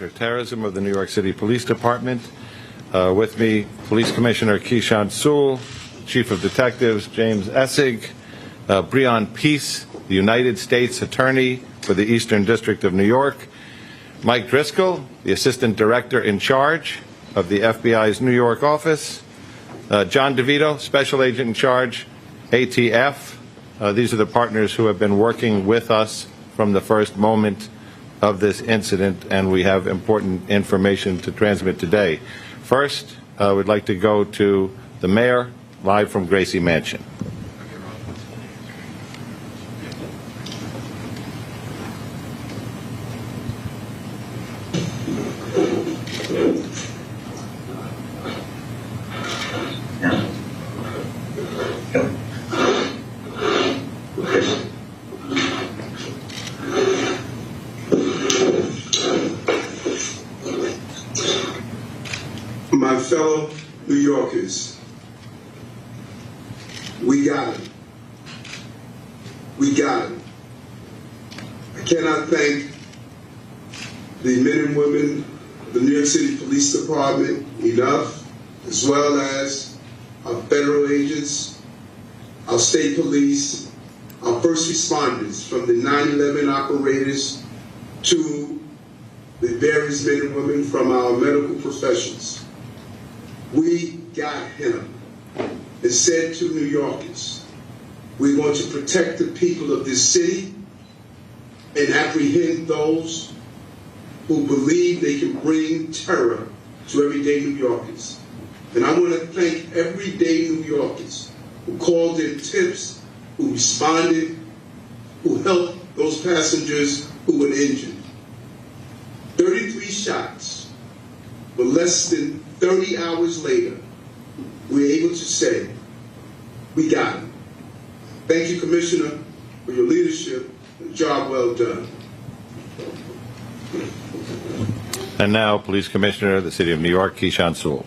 Counterterrorism of the New York City Police Department. With me, Police Commissioner Keechant Sewell, Chief of Detectives James Essig, Breon Peace, the United States Attorney for the Eastern District of New York, Mike Driscoll, the Assistant Director in charge of the FBI's New York office, John DeVito, Special Agent in charge, ATF. These are the partners who have been working with us from the first moment of this incident, and we have important information to transmit today. First, we'd like to go to the mayor, live from Gracie Mansion. My fellow New Yorkers, we got him. We got him. I cannot thank the men and women of the New York City Police Department enough, as well as our federal agents, our state police, our first responders, from the 9/11 operators to the various men and women from our medical professions. We got him and said to New Yorkers, we're going to protect the people of this city and apprehend those who believe they can bring terror to everyday New Yorkers. And I want to thank everyday New Yorkers who called in tips, who responded, who helped those passengers who were injured. 33 shots, but less than 30 hours later, we're able to say, we got him. Thank you, Commissioner, for your leadership and job well done. And now, Police Commissioner of the City of New York, Keechant Sewell.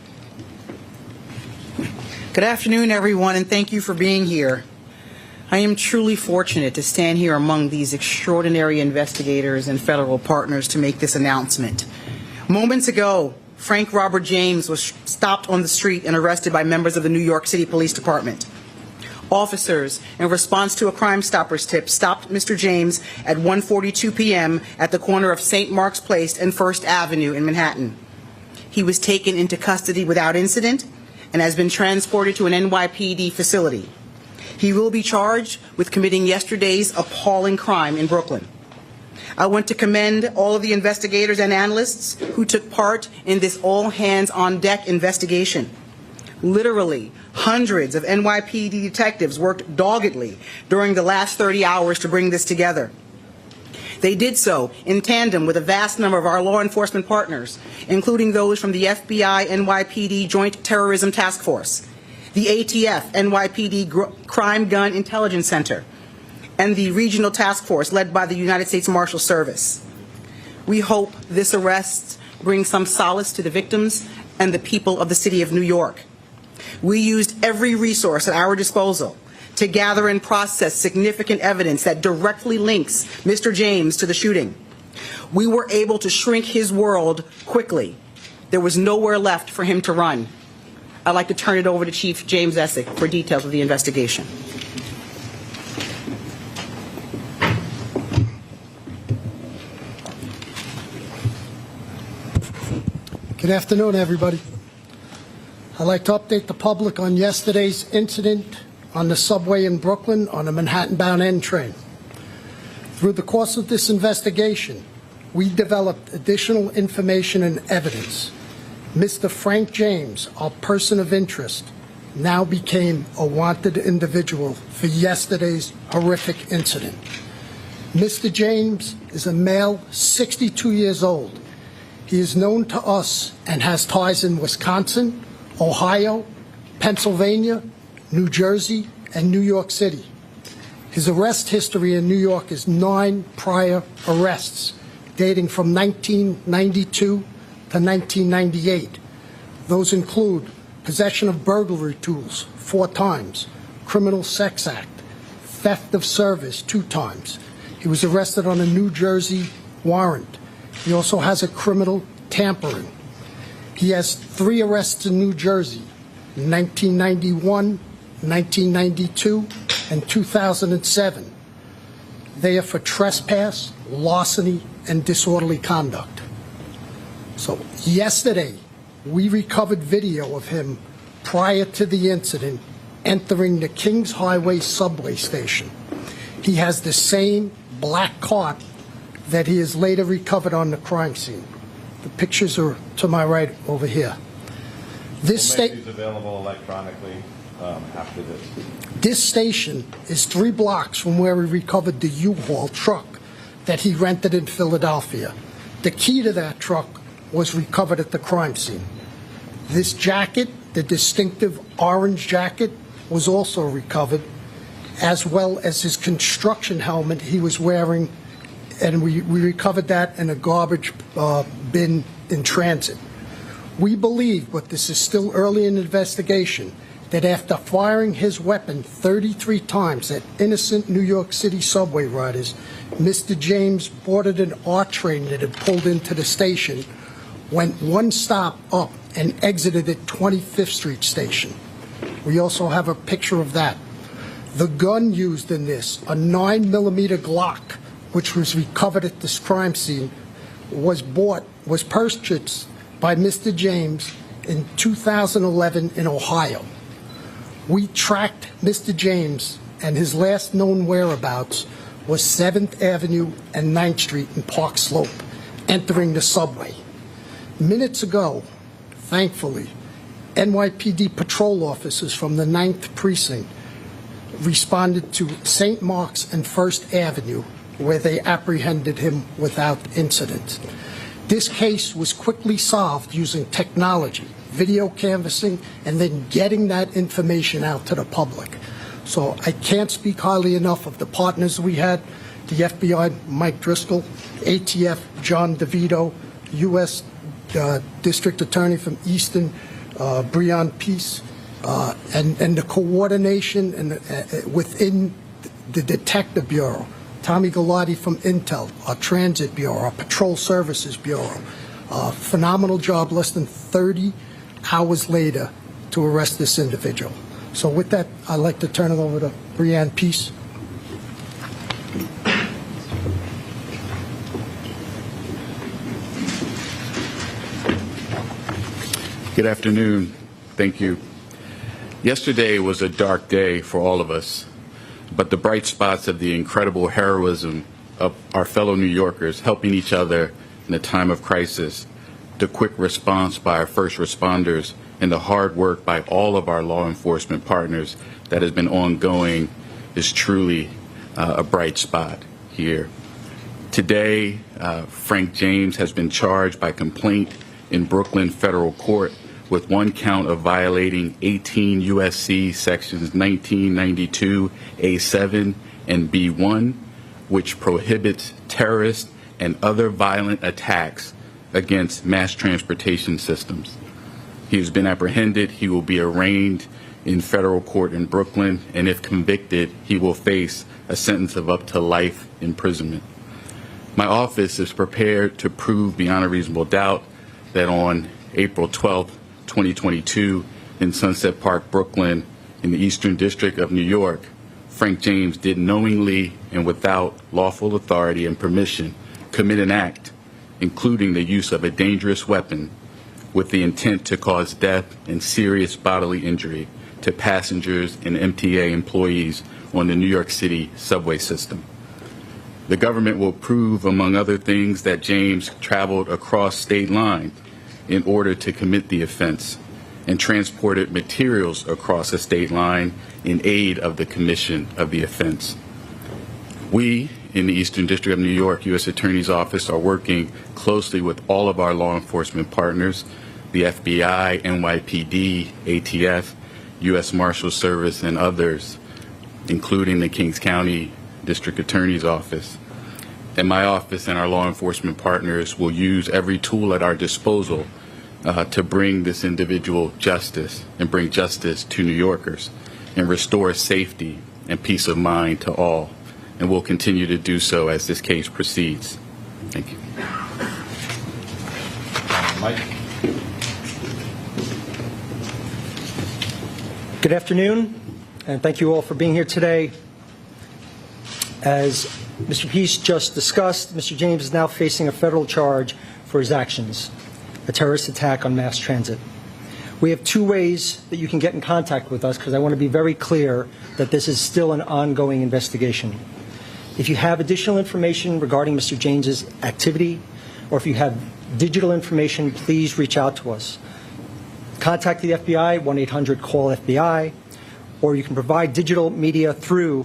Good afternoon, everyone, and thank you for being here. I am truly fortunate to stand here among these extraordinary investigators and federal partners to make this announcement. Moments ago, Frank Robert James was stopped on the street and arrested by members of the New York City Police Department. Officers, in response to a Crime Stoppers tip, stopped Mr. James at 1:42 p.m. at the corner of St. Mark's Place and First Avenue in Manhattan. He was taken into custody without incident and has been transported to an NYPD facility. He will be charged with committing yesterday's appalling crime in Brooklyn. I want to commend all of the investigators and analysts who took part in this all-hands-on-deck investigation. Literally, hundreds of NYPD detectives worked doggedly during the last 30 hours to bring this together. They did so in tandem with a vast number of our law enforcement partners, including those from the FBI NYPD Joint Terrorism Task Force, the ATF NYPD Crime Gun Intelligence Center, and the Regional Task Force led by the United States Marshal Service. We hope this arrest brings some solace to the victims and the people of the City of New York. We used every resource at our disposal to gather and process significant evidence that directly links Mr. James to the shooting. We were able to shrink his world quickly. There was nowhere left for him to run. I'd like to turn it over to Chief James Essig for details of the investigation. Good afternoon, everybody. I'd like to update the public on yesterday's incident on the subway in Brooklyn on a Manhattan-bound N train. Through the course of this investigation, we developed additional information and evidence. Mr. Frank James, our person of interest, now became a wanted individual for yesterday's horrific incident. Mr. James is a male, 62 years old. He is known to us and has ties in Wisconsin, Ohio, Pennsylvania, New Jersey, and New York City. His arrest history in New York is 9 prior arrests, dating from 1992 to 1998. Those include possession of burglary tools 4 times, criminal sex act, theft of service 2 times. He was arrested on a New Jersey warrant. He also has a criminal tampering. He has 3 arrests in New Jersey, 1991, 1992, and 2007. They are for trespass, larceny, and disorderly conduct. So yesterday, we recovered video of him prior to the incident entering the Kings Highway subway station. He has the same black cart that he has later recovered on the crime scene. The pictures are to my right over here. This We'll make these available electronically after this. This station is 3 blocks from where we recovered the U-Haul truck that he rented in Philadelphia. The key to that truck was recovered at the crime scene. This jacket, the distinctive orange jacket, was also recovered, as well as his construction helmet he was wearing, and we recovered that in a garbage bin in transit. We believe, but this is still early in the investigation, that after firing his weapon 33 times at innocent New York City subway riders, Mr. James boarded an R train that had pulled into the station, went 1 stop up, and exited at 25th Street Station. We also have a picture of that. The gun used in this, a 9mm Glock, which was recovered at this crime scene, was purchased by Mr. James in 2011 in Ohio. We tracked Mr. James, and his last known whereabouts was 7th Avenue and 9th Street in Park Slope, entering the subway. Minutes ago, thankfully, NYPD patrol officers from the 9th Precinct responded to St. Mark's and 1st Avenue, where they apprehended him without incident. This case was quickly solved using technology, video canvassing, and then getting that information out to the public. So I can't speak highly enough of the partners we had, the FBI, Mike Driscoll, ATF, John DeVito, U.S. District Attorney from Easton, Breon Peace, and the coordination within the Detective Bureau, Tommy Galati from Intel, our Transit Bureau, our Patrol Services Bureau. Phenomenal job, less than 30 hours later to arrest this individual. So with that, I'd like to turn it over to Breon Peace. Good afternoon. Thank you. Yesterday was a dark day for all of us, but the bright spots of the incredible heroism of our fellow New Yorkers helping each other in a time of crisis, the quick response by our first responders, and the hard work by all of our law enforcement partners that has been ongoing is truly a bright spot here. Today, Frank James has been charged by complaint in Brooklyn Federal Court with 1 count of violating 18 U.S.C. sections 1992 A7 and B1, which prohibits terrorist and other violent attacks against mass transportation systems. He has been apprehended. He will be arraigned in federal court in Brooklyn, and if convicted, he will face a sentence of up to life imprisonment. My office is prepared to prove beyond a reasonable doubt that on April 12, 2022, in Sunset Park, Brooklyn, in the Eastern District of New York, Frank James did knowingly and without lawful authority and permission commit an act, including the use of a dangerous weapon, with the intent to cause death and serious bodily injury to passengers and MTA employees on the New York City subway system. The government will prove, among other things, that James traveled across state lines in order to commit the offense and transported materials across a state line in aid of the commission of the offense. We, in the Eastern District of New York U.S. Attorney's Office, are working closely with all of our law enforcement partners, the FBI, NYPD, ATF, U.S. Marshals Service, and others, including the Kings County District Attorney's Office. And my office and our law enforcement partners will use every tool at our disposal to bring this individual justice and bring justice to New Yorkers and restore safety and peace of mind to all. And we'll continue to do so as this case proceeds. Thank you. Mike? Good afternoon, and thank you all for being here today. As Mr. Peace just discussed, Mr. James is now facing a federal charge for his actions, a terrorist attack on mass transit. We have two ways that you can get in contact with us, because I want to be very clear that this is still an ongoing investigation. If you have additional information regarding Mr. James's activity, or if you have digital information, please reach out to us. Contact the FBI, 1-800-CALL-FBI, or you can provide digital media through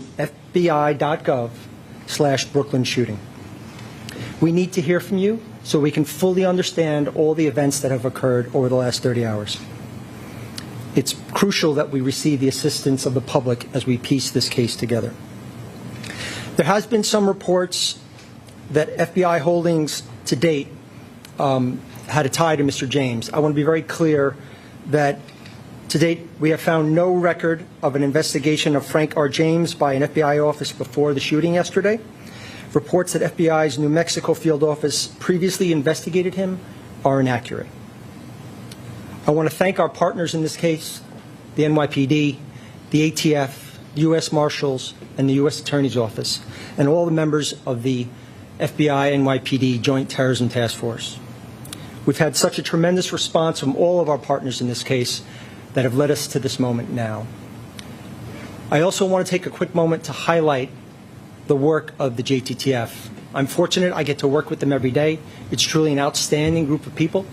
fbi.gov/Brooklyn shooting. We need to hear from you so we can fully understand all the events that have occurred over the last 30 hours. It's crucial that we receive the assistance of the public as we piece this case together. There has been some reports that FBI holdings to date had a tie to Mr. James. I want to be very clear that to date we have found no record of an investigation of Frank R. James by an FBI office before the shooting yesterday. Reports that FBI's New Mexico field office previously investigated him are inaccurate. I want to thank our partners in this case, the NYPD, the ATF, U.S. Marshals, and the U.S. Attorney's Office, and all the members of the FBI NYPD Joint Terrorism Task Force. We've had such a tremendous response from all of our partners in this case that have led us to this moment now. I also want to take a quick moment to highlight the work of the JTTF. I'm fortunate I get to work with them every day. It's truly an outstanding group of people,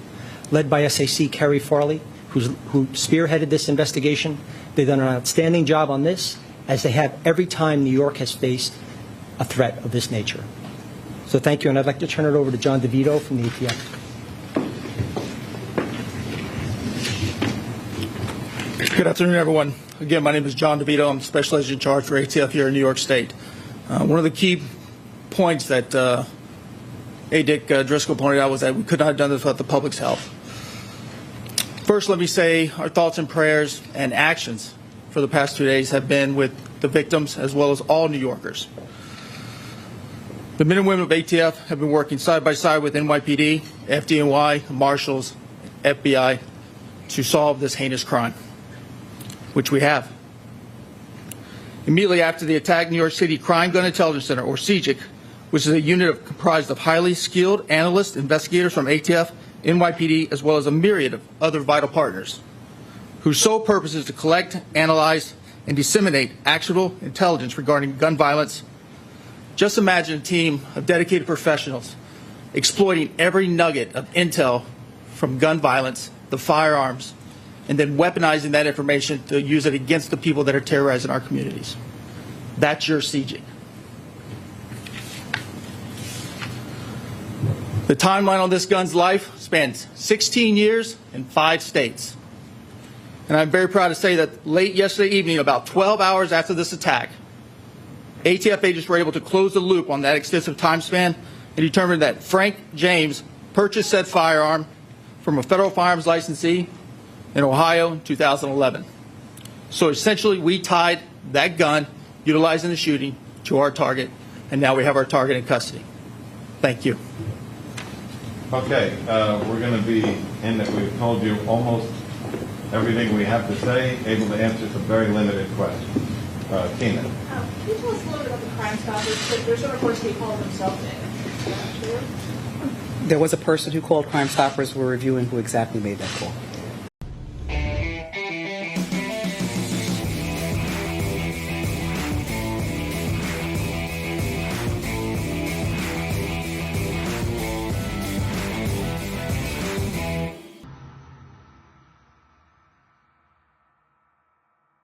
led by SAC Kerry Farley, who spearheaded this investigation. They've done an outstanding job on this, as they have every time New York has faced a threat of this nature. So thank you, and I'd like to turn it over to John DeVito from the ATF. Good afternoon, everyone. Again, my name is John DeVito. I'm Special Agent in Charge for ATF here in New York State. One of the key points that A. Dick Driscoll pointed out was that we could not have done this without the public's help. First, let me say our thoughts and prayers and actions for the past 2 days have been with the victims as well as all New Yorkers. The men and women of ATF have been working side by side with NYPD, FDNY, Marshals, FBI to solve this heinous crime, which we have. Immediately after the attack, New York City Crime Gun Intelligence Center, or CJIC, which is a unit comprised of highly skilled analysts, investigators from ATF, NYPD, as well as a myriad of other vital partners, whose sole purpose is to collect, analyze, and disseminate actionable intelligence regarding gun violence. Just imagine a team of dedicated professionals exploiting every nugget of intel from gun violence, the firearms, and then weaponizing that information to use it against the people that are terrorizing our communities. That's your CJIC. The timeline on this gun's life spans 16 years and 5 states. And I'm very proud to say that late yesterday evening, about 12 hours after this attack, ATF agents were able to close the loop on that extensive time span and determined that Frank James purchased said firearm from a federal firearms licensee in Ohio in 2011. So essentially, we tied that gun, utilizing the shooting, to our target, and now we have our target in custody. Thank you. Okay, we're going to be in that we've told you almost everything we have to say, able to answer some very limited questions. Tina. Can you tell us a little bit about the Crime Stoppers? There's some reports they call themselves in. There was a person who called Crime Stoppers. We're reviewing who exactly made that call.